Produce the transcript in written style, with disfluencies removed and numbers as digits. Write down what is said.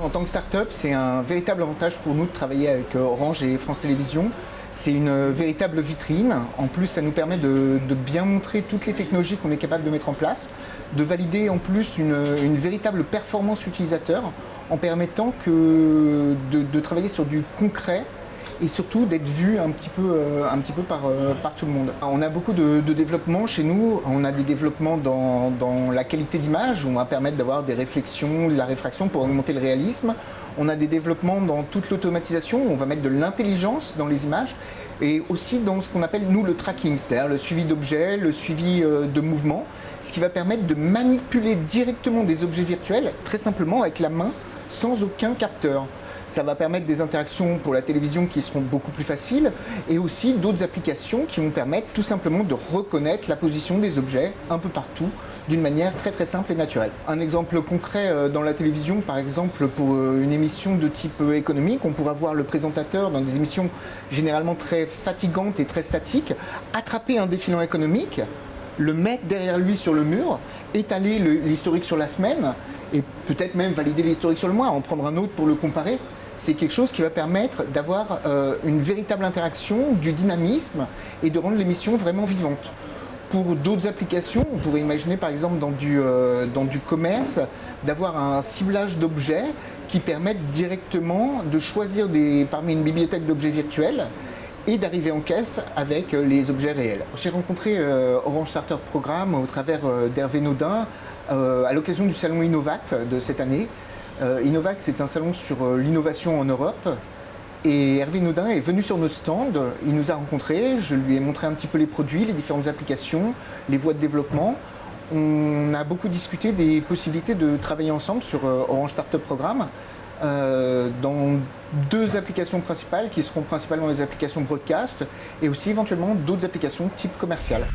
En tant que start-up, c'est un véritable avantage pour nous de travailler avec Orange et France Télévisions. C'est une véritable vitrine. En plus, ça nous permet de bien montrer toutes les technologies qu'on est capable de mettre en place, de valider en plus une véritable performance utilisateur en permettant de travailler sur du concret et surtout d'être vu un petit peu par tout le monde. On a beaucoup de développement chez nous. On a des développements dans la qualité d'image, où on va permettre d'avoir des réflexions, de la réfraction pour augmenter le réalisme. On a des développements dans toute l'automatisation, où on va mettre de l'intelligence dans les images, et aussi dans ce qu'on appelle, nous, le tracking, c'est-à-dire le suivi d'objets, le suivi de mouvements, ce qui va permettre de manipuler directement des objets virtuels, très simplement avec la main, sans aucun capteur. Ça va permettre des interactions pour la télévision qui seront beaucoup plus faciles et aussi d'autres applications qui vont permettre tout simplement de reconnaître la position des objets un peu partout d'une manière très très simple et naturelle. Un exemple concret dans la télévision, par exemple pour une émission de type économique, on pourra voir le présentateur dans des émissions généralement très fatigantes et très statiques attraper un défilant économique, le mettre derrière lui sur le mur, étaler l'historique sur la semaine et peut-être même valider l'historique sur le mois, en prendre un autre pour le comparer. C'est quelque chose qui va permettre d'avoir une véritable interaction, du dynamisme et de rendre l'émission vraiment vivante. Pour d'autres applications, on pourrait imaginer par exemple dans du commerce, d'avoir un ciblage d'objets qui permettent directement de choisir parmi une bibliothèque d'objets virtuels et d'arriver en caisse avec les objets réels. J'ai rencontré Orange Starter Programme au travers d'Hervé Naudin à l'occasion du salon Innovact de cette année. Innovact, c'est un salon sur l'innovation en Europe. Et Hervé Naudin est venu sur notre stand, il nous a rencontrés, je lui ai montré un petit peu les produits, les différentes applications, les voies de développement. On a beaucoup discuté des possibilités de travailler ensemble sur Orange Startup Programme dans deux applications principales qui seront principalement les applications broadcast et aussi éventuellement d'autres applications type commercial.